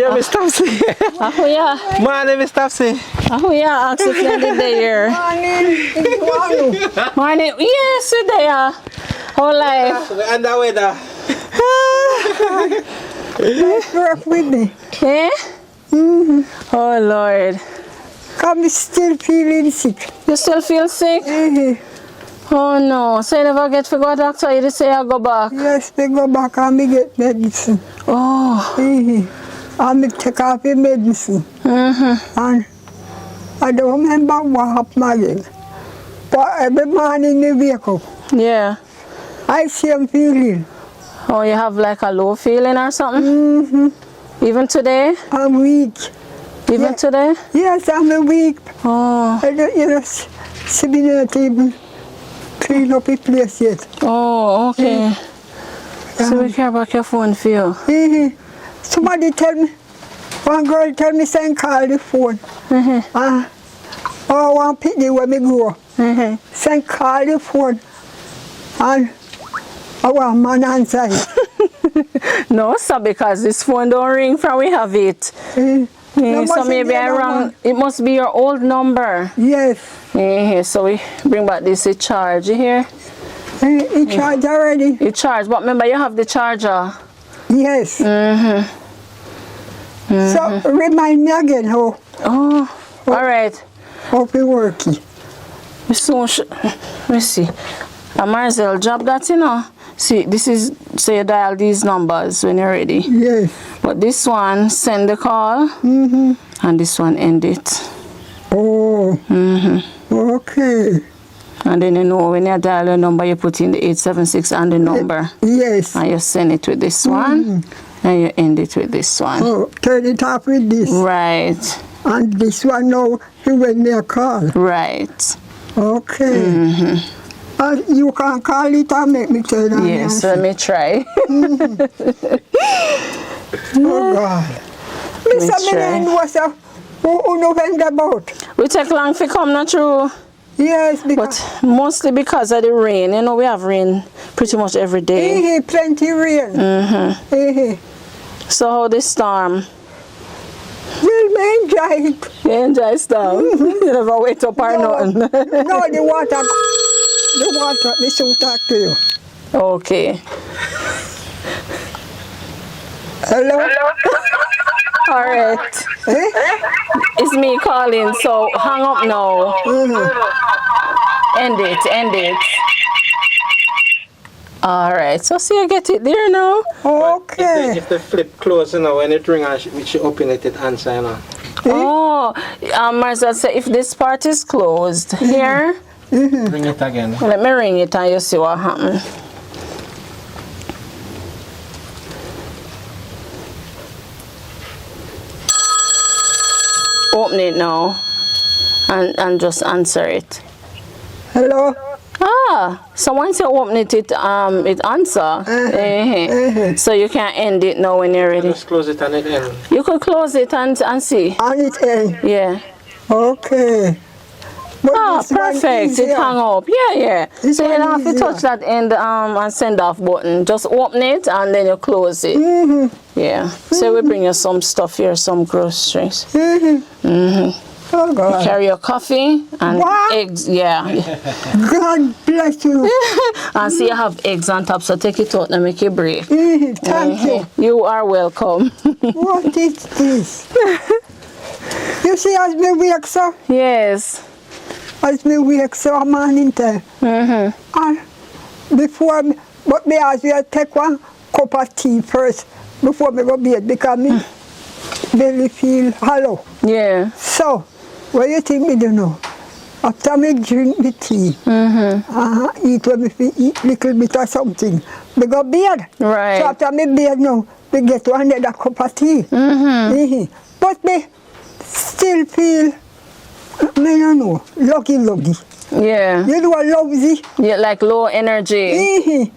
Yeah, Miss Topsy. Ahoya. Morning, Miss Topsy. Ahoya. Ask if you're there. Morning. Yes, you're there. How life? And the weather. Work with me. Eh? Oh, Lord. I'm still feeling sick. You still feel sick? Oh, no. So you never get to go to doctor? You just say I go back? Yes, they go back and me get medicine. Oh. And me take off the medicine. And I don't remember what happened again. But every morning me wake up, Yeah. I same feeling. Oh, you have like a low feeling or something? Even today? I'm weak. Even today? Yes, I'm weak. Oh. I don't, see me not even clean up the place yet. Oh, okay. So we care about your phone for you. Somebody tell me, one girl tell me, say call the phone. Oh, one picnic when me go. Say call the phone. And I want man answer it. No, sir, because this phone don't ring from we have it. So maybe I wrong. It must be your old number. Yes. So we bring back this charge here. It charged already. It charge, but remember you have the charger. Yes. So remind me again how Oh, all right. it working. So let me see. A Marcel job that you know. See, this is so you dial these numbers when you're ready. Yes. But this one send the call, and this one end it. Oh. Okay. And then you know when you dial your number, you put in the 876 and the number, Yes. and you send it with this one, and you end it with this one. Oh, turn it off with this. Right, And this one now, he went me a call. right. Okay. And you can call it and make me turn on. Yes, let me try. Oh God. Mr. try. Milan was a who November about. We take long to come, not true? Yes, because But mostly because of the rain. You know, we have rain pretty much every day. plenty rain. So how the storm? Well, me enjoy it. You enjoy storm? You never wait up or nothing? No, the water, me soon talk to you. Okay. Hello? All right. It's me calling, so hang up now. End it. All right. So see, you get it there now. Okay. If the flip close, you know, when it ring, we should open it answer, you know. Oh, Marcel said if this part is closed here, Ring it again. let me ring it and you see what happens. Open it now and just answer it. Hello? Ah, so once you open it, it answer. So you can end it now when you're ready. Just close it and it end. You could close it and see. On it end. Yeah. Okay. But Ah, this one perfect. It easier. hung up. Yeah. This So you one don't have to easier. touch that end and send off button. Just open it and then you close it. Yeah. So we bring you some stuff here, some groceries. Oh God. Carry your coffee and What? eggs. Yeah. God bless you. And see you have eggs on top. So take it out and make it break. Thank you. You are welcome. What is this? You see, as me wake so, Yes. I'm morning time. And before me, but me as well take one cup of tea first before me go bed because me belly feel hollow. Yeah. So, what you think me do now? After me drink the tea, eat when me eat little bit of something, me go bed. Right. So after me bed now, me get another cup of tea. But me still feel, me don't know, lucky. Yeah. You know what lousy? Yeah, like low energy.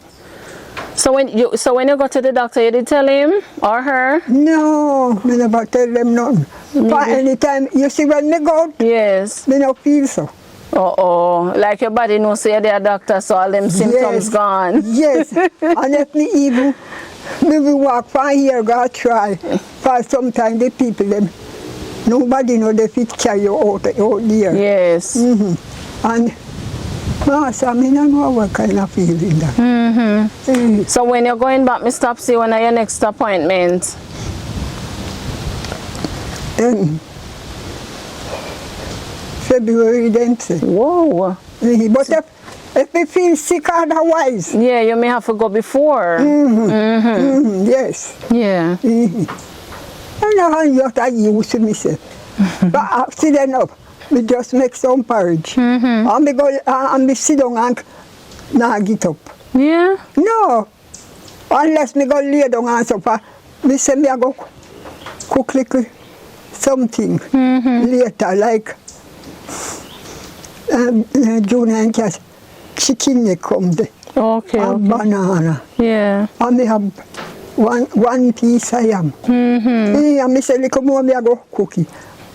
So when you go to the doctor, you did tell him or her? No, me never tell them nothing. But anytime, you see when me go out, Yes. me no feel so. Like your body knows so you're the doctor, so all them symptoms gone. Yes. And if me even, me will walk from here, go try. For sometimes the people them, nobody know they fit carry you out there. Yes. And Master, I don't know what kind of feeling that. So when you're going back, Miss Topsy, when are your next appointment? February then say. Whoa. But if we feel sick otherwise. Yeah, you may have to go before. Yes. Yeah. I know how you have to use to myself. But after then up, we just make some porridge. And we go and we sit down and now get up. Yeah. No. Unless me go lay down and supper, we say me I go cook little something later, like Junior and Cass, chicken they come there. Okay. And banana. Yeah. And me have one piece of yam. And me say little more me I go cook it.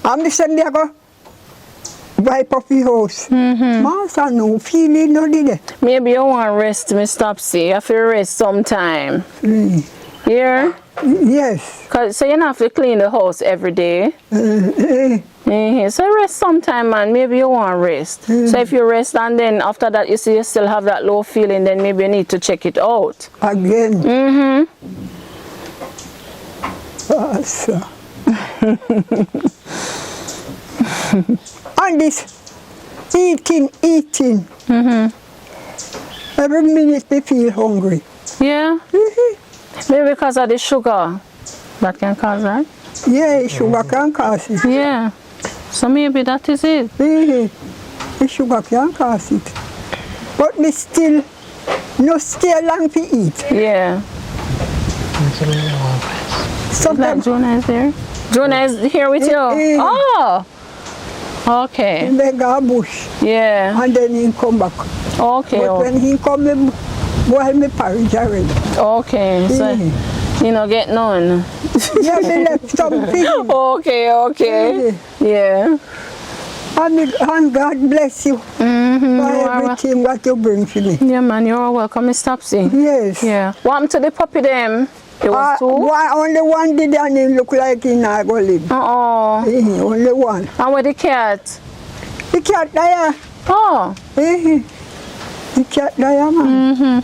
And me say me I go wipe up the house. Master, no feeling, no did. Maybe you want to rest, Miss Topsy. You have to rest sometime. Here? Yes. So you don't have to clean the house every day. So rest sometime, man. Maybe you want to rest. So if you rest and then after that you see you still have that low feeling, then maybe you need to check it out. Again. Master. And this eating. Every minute we feel hungry. Yeah? Maybe because of the sugar. That can cause that? Yeah, sugar can cause it. Yeah. So maybe that is it. The sugar can cause it. But we still no stay long to eat. Yeah. Like Sometimes Jonah is there? Jonah is here with you? Oh! Okay. they go bush Yeah. and then he come back. Okay. But when he come, he boil me porridge already. Okay. So, you know, get none. Yeah, they left something. Okay. Yeah. And God bless you for everything what you bring to me. Yeah, man, you're welcome, Miss Topsy. Yes. Yeah. What happened to the puppy them? It was two? Only one did and he look like he not go live. Only one. And with the cat? The cat there. Oh. The cat there, man.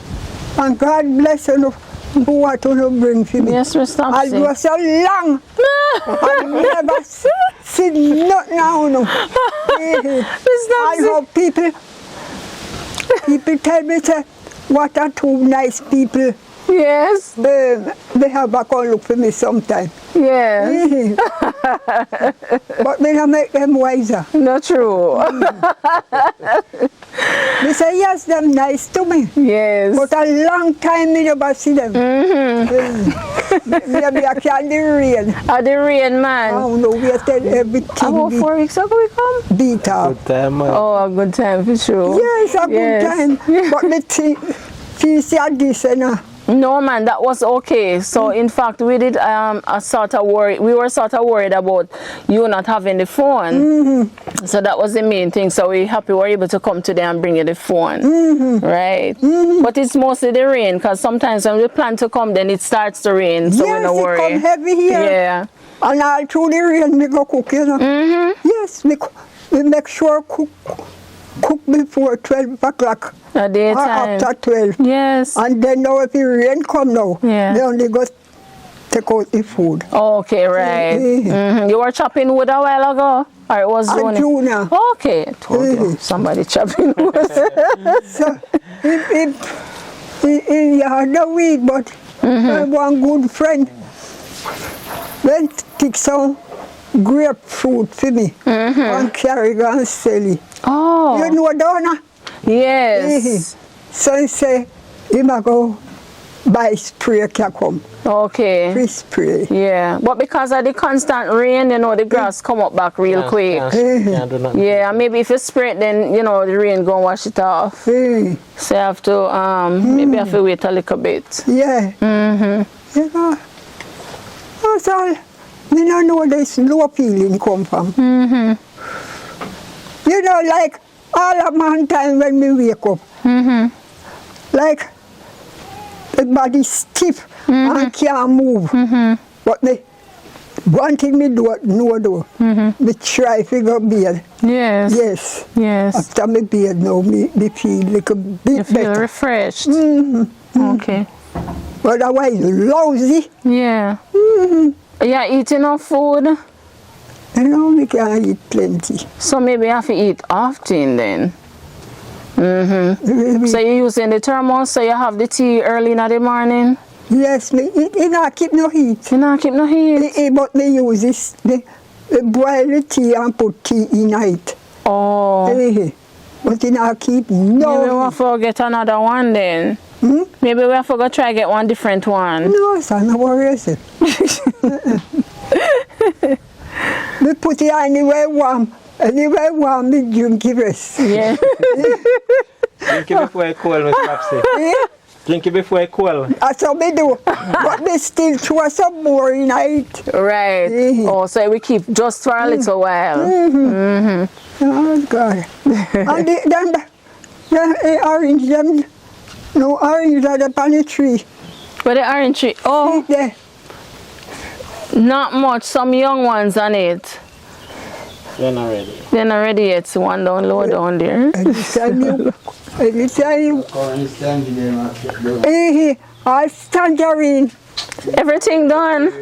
And God bless you for what you bring to me. Yes, Miss Topsy. I was so long. I never see nothing now. No. Miss I Topsy. hope people tell me, say, what are two nice people. Yes. They have a call look for me sometime. Yes. But when I make them wiser. Not true. They say, yes, them nice to me. Yes. But a long time I never see them. Maybe I can't the rain. The rain, man. Oh no, we tell everything. About 4 weeks ago we come? Beat up. Good time, man. Oh, a good time for sure. Yes, a good time. But the thing, this and No, man, that was okay. So, in fact, we did a sort of worry. We were sort of worried about you not having the phone. So that was the main thing. So we're happy we're able to come today and bring you the phone, right? But it's mostly the rain, because sometimes when we plan to come, then it starts to rain. So we're not worried. Yes, it come heavy here. Yeah. And all through the rain, we go cook, you know. Yes, we make sure cook before 12 o'clock. A daytime. After 12. Yes. And then now if the rain come now, Yeah. they only go take out the food. Okay, right. You were chopping wood a while ago? Or it was And Junior. Okay. Told you. Somebody chopping wood. So he had no weed, but one good friend went to take some grapefruit for me and carry go and sell it. Oh. You know Donna? Yes. So he say, he might go buy spray can come. Okay. Free spray. Yeah. But because of the constant rain, you know, the grass come up back real quick. Can't do nothing. Yeah, and maybe if you spray it, then, you know, the rain go wash it off. So you have to, maybe have to wait a little bit. Yeah. You know, that's all. We don't know where this low feeling come from. You know, like all of my time when we wake up, like the body stiff and can't move. But one thing me do know though, me try to go bed. Yes. Yes. Yes. After me bed now, me feel like a bit You feel better. refreshed. Okay. Otherwise, lousy. Yeah. Yeah, eat enough food. You know, me can eat plenty. So maybe you have to eat often then. Really. So you're using the thermos, so you have the tea early in the morning. Yes, me it not keep no heat. You not keep no heat. But me use this, the boil the tea and put tea in it. Oh. But it not keep Maybe we no have to get another one then. Maybe we have to go try get one different one. No, son, no worries. Me put it anywhere warm. Anywhere warm, me drink it rest. Yeah. Drink it before it cold, Miss Topsy. Drink it before it cold. That's how me do. But me still throw some more in it. Right. Oh, so we keep just for a little while. Oh, God. And then the orange, them, no orange are up on the tree. But the orange tree, oh, There. not much. Some young ones on it. You're not ready. They're not ready yet. So one down low down there. Anytime you, Orange tangerine market. all tangerine, Everything done.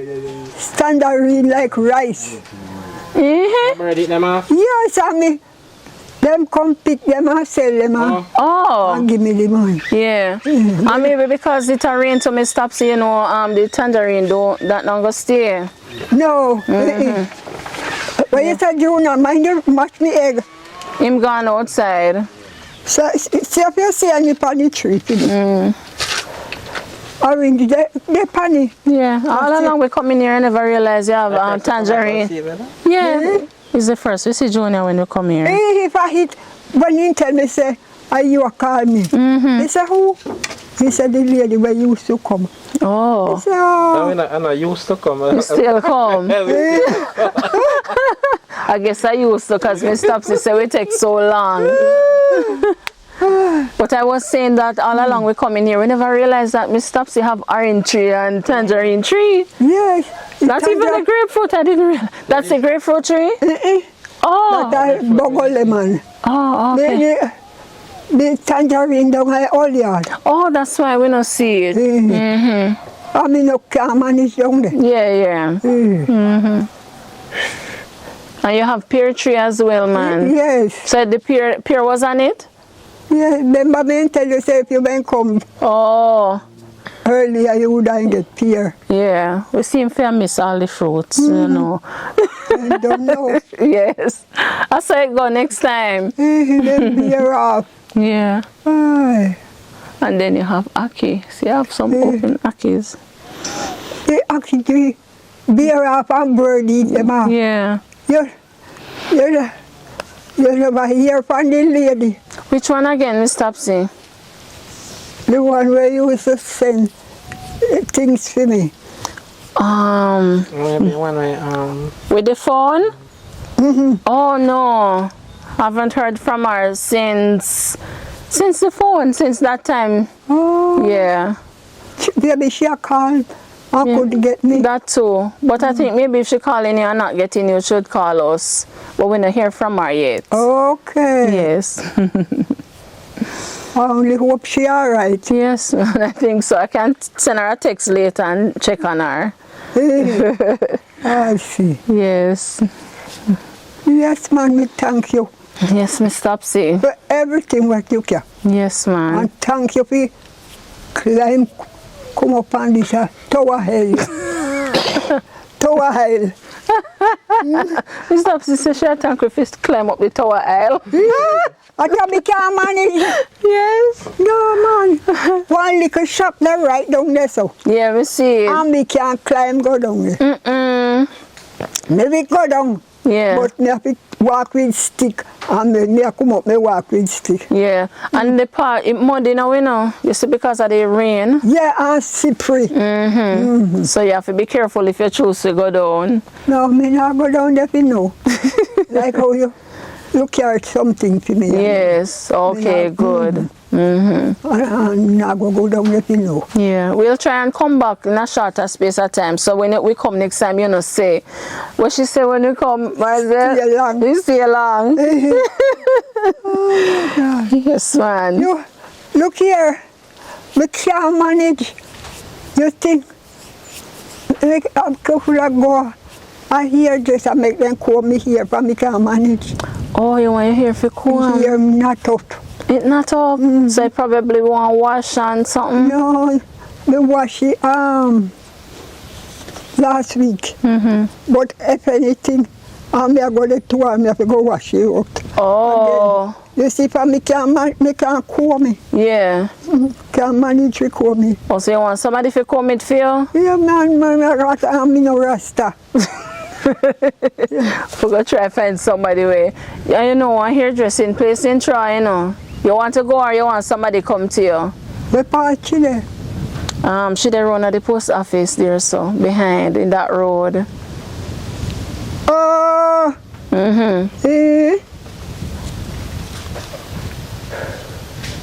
tangerine like rice. Mhm. Ready them off? Yes, I mean, them come pick them and sell them Oh. and give me the money. Yeah. And maybe because it a rain to me stop so you know the tangerine that not go stay. No. When you say Junior, mind you match me egg. Him gone outside. So see if you see any on the tree. Orange, they penny. Yeah. All along we come in here and never realize you have tangerine. Yeah. It's the first. We see Junior when we come here. If I hit, when you tell me, say, are you call me? He said, who? He said, the lady where you used to come. Oh. I said, oh. I'm not used to come. You still come. I guess I used to because Miss Topsy said we take so long. But I was saying that all along we come in here, we never realized that Miss Topsy have orange tree and tangerine tree. Yes. Not even the grapefruit, I didn't realize. That's the grapefruit tree? Oh. That bubble lemon. Oh, okay. The tangerine down my all yard. Oh, that's why we don't see it. I mean, no can't manage down there. Yeah. And you have pear tree as well, man. Yes. So the pear was on it? Yeah, remember me tell you, say, if you may come Oh. earlier, you would get pear. Yeah, we seem to miss all the fruits, you know. I don't know. Yes. I saw it go next time. Then pear off. Yeah. Aye. And then you have ackee. So you have some open ackees. They actually beer off and bird eat them off. Yeah. You never hear from the lady. Which one again, Miss Topsy? The one where you used to send things for me. Maybe one way, With the phone? Oh no. Haven't heard from her since the phone, since that time. Oh, Yeah. baby, she called and couldn't get me. That too. But I think maybe if she calling you and not getting you, should call us. But we don't hear from her yet. Okay. Yes. I only hope she all right. Yes, I think so. I can send her a text later and check on her. I see. Yes. Yes, man, me thank you Yes, Miss Topsy. for everything what you can. Yes, man. And thank you for climb, come up on this Tower Hill. Tower Hill. Miss Topsy says she had to climb up the tower aisle. I thought we can't manage. Yes. No, man. One little shop there right down there, so. Yeah, we see it. And we can't climb, go down there. Maybe go down. Yeah. But me have to walk with stick. And me come up, me walk with stick. Yeah. And the part, it muddy now, you know. You see, because of the rain. Yeah, and slippery. So you have to be careful if you choose to go down. No, me not go down there for no. Like how you look at something for me. Yes, okay, good. And I go down if you know. Yeah, we'll try and come back in a shorter space of time. So when we come next time, you know, say what she say when you come, Marcel. Stay long. You stay long. Yes, man. You look here, we can't manage. You think like I'm careful I go. I hear just I make them call me here, but me can't manage. Oh, you want your hair for cool? Here not up. It not up. So you probably want wash and something. No, we wash it last week. But if anything, I'm going to do I have to go wash it out. Oh. Again. You see, if me can't call me. Yeah. Can't manage to call me. Oh, so you want somebody to come it for you? Yeah, man, I'm no rasta. We're going to try to find somebody where, yeah, you know, a hairdressing place in Troy, you know. You want to go or you want somebody come to you? The party there. She there run at the post office there, so behind in that road. Oh.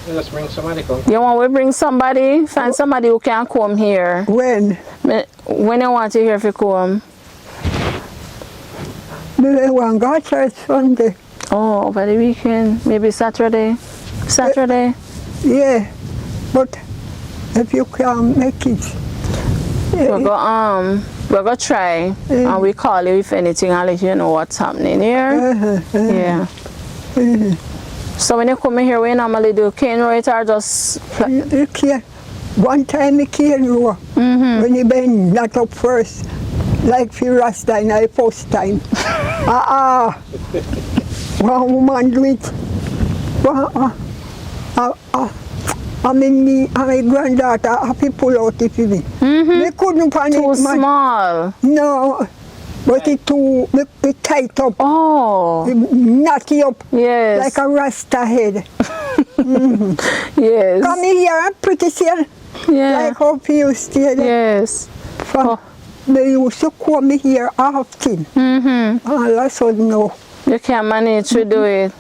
Let's bring somebody come. You want to bring somebody? Find somebody who can come here. When? When you want to hear if you come? The one got church Sunday. Oh, over the weekend, maybe Saturday. Saturday. Yeah, but if you can't make it, We're gonna try and we call you if anything. I'll let you know what's happening here. Yeah. So when you come in here, we normally do cane row it or just you can't. One time you can't row. When you bend that up first, like for Rasta in the first time. One woman do it. I mean, me and my granddaughter happy pull out it for me. They couldn't find too it. small. No, but it too it tight up. Oh. Knotty up. Yes. Like a Rasta head. Yes. Come here, pretty still. Yeah. Like how you stay there. Yes. They used to call me here often. All of a sudden now. You can't manage to do it.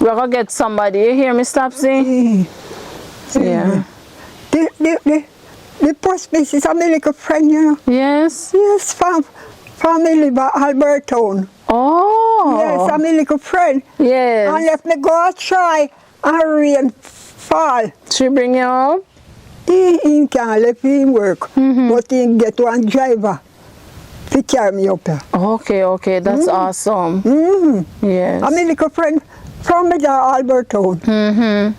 We're gonna get somebody. You hear me, Topsy? Yeah. The post office is a little friend, you know. Yes. Yes, family by Albertown. Oh. Yes, I'm a little friend. Yes. And if me go try and rain fall, She bring you up? he can't let me work. But he get one driver to carry me up here. Okay, that's awesome. Yes. I'm a little friend from the Albertown.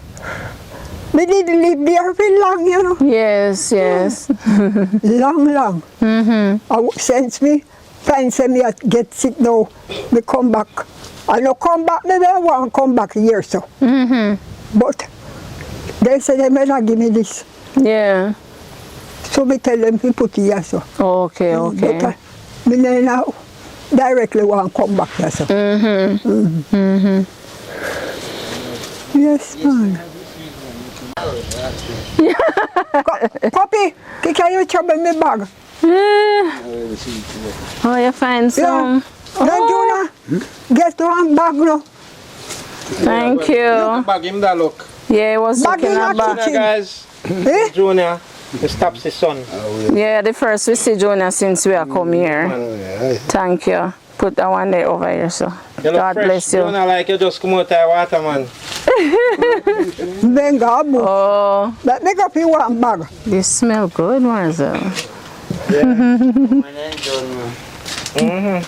We didn't live there very long, you know. Yes. Long. Since me find me get sick now, me come back. I no come back, maybe I want to come back here so. But they say they may not give me this. Yeah. So me tell them to put it here so. Okay. But me now directly want to come back here so. Yes, man. Puppy, can you trouble me bag? Oh, you find some? Don't you know? Get one bag now. Thank you. Bag him that look. Yeah, it was Bag looking in at a back. kitchen. Guys, Junior, this Topsy's son. Yeah, the first we see Jonah since we are come here. Thank you. Put that one there over here, so. You God bless you. Junior, like you just come out of the water, man. Then go move. Oh, But make up you one bag. this smell good, Marcel.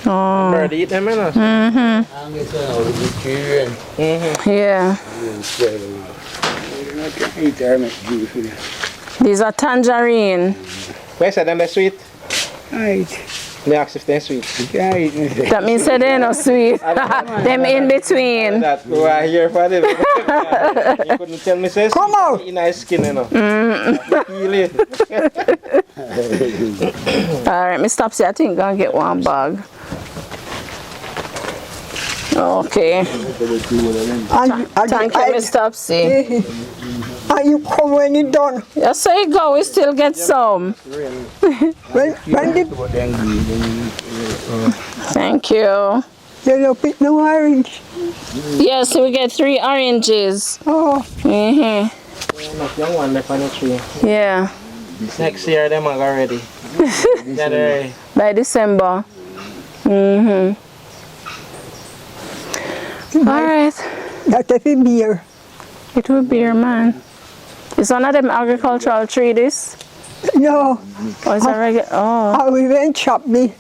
Oh, Bird eat them, you know. yeah. These are tangerine. Where is them sweet? Right. They ask if they're sweet. That means that they're not sweet. Them in between. That we are here for them. You couldn't tell me say Come out. in nice skin, you know. Feel it. Alright, me stop. See, I think I'm gonna get one bag. Okay. Thank you, Miss Topsy. And you come when you done. Yes, so you go. We still get some. When the Thank you. They don't pick no orange. Yes, we get 3 oranges. Oh, Mm-hmm. Enough young one left on the tree. Yeah. Next year them are ready. January. By December. Mm-hmm. All right. that's a beer. It will be your man. Is one of them agricultural tree this? No, Or is it regular? Oh. I we went chop me.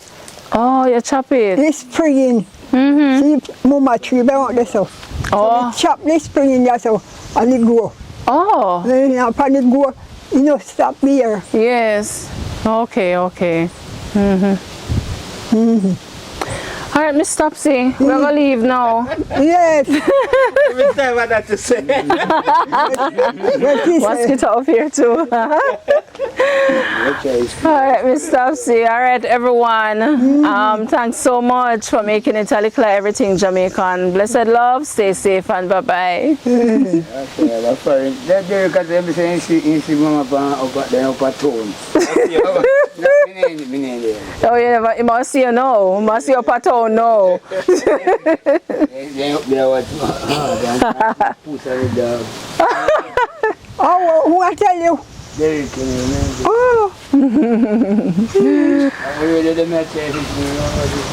Oh, you chop it. This spring, Mm-hmm. see, mama tree, I want this so. Oh. Chop this spring, that's so, and it grow. Oh. Then upon it grow, you know, stop here. Yes. Okay, okay. Mm-hmm. Mm-hmm. All right, Miss Topsy, we're going to leave now. Yes. Every time I have to say. What is it? Mosquito up here too. All right, Miss Topsy. All right, everyone. Thanks so much for making it a Likkle Everyting Jamaican. Blessed love, stay safe, and bye-bye. Okay, that's fine. That day, because everything is mama up at tone. Oh, you must see you know. Must see your pattern now. Oh, who I tell you? Oh,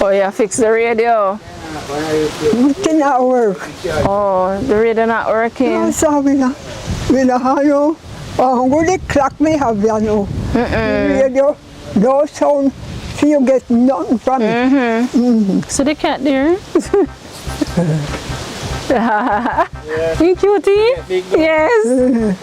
Oh, yeah, fix the radio. it cannot work. Oh, the radio not No, working. so we don't have no. Oh, go the clock me have you know. Radio, no sound, so you get nothing from it. So the cat there. You cutie? Yes.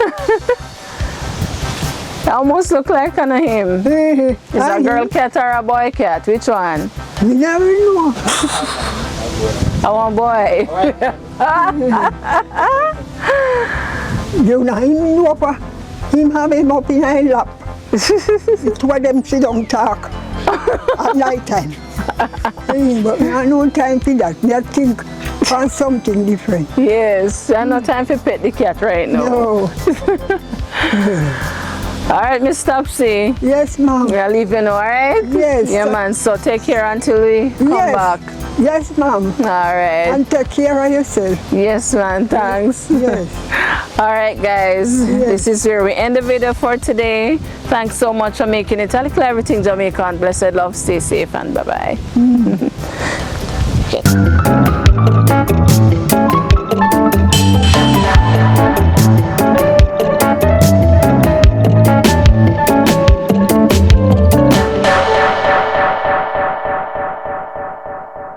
It almost look like one of him. Is a girl cat or a boy cat? Which one? We never know. I want boy. You know, him know for him have him up in his lap. It's where them sit down talk at night time. But I no time for that. I think for something different. Yes, I have no time to pet the cat right now. No. All right, Miss Topsy. Yes, ma'am. We are leaving, all right? Yes. Yeah, man. So take care until we come Yes. back. Yes, ma'am. All right. And take care of yourself. Yes, man. Thanks. Yes. All right, guys. This is where we end the video for today. Thanks so much for making it a Likkle Everyting Jamaican. Blessed love. Stay safe and bye-bye.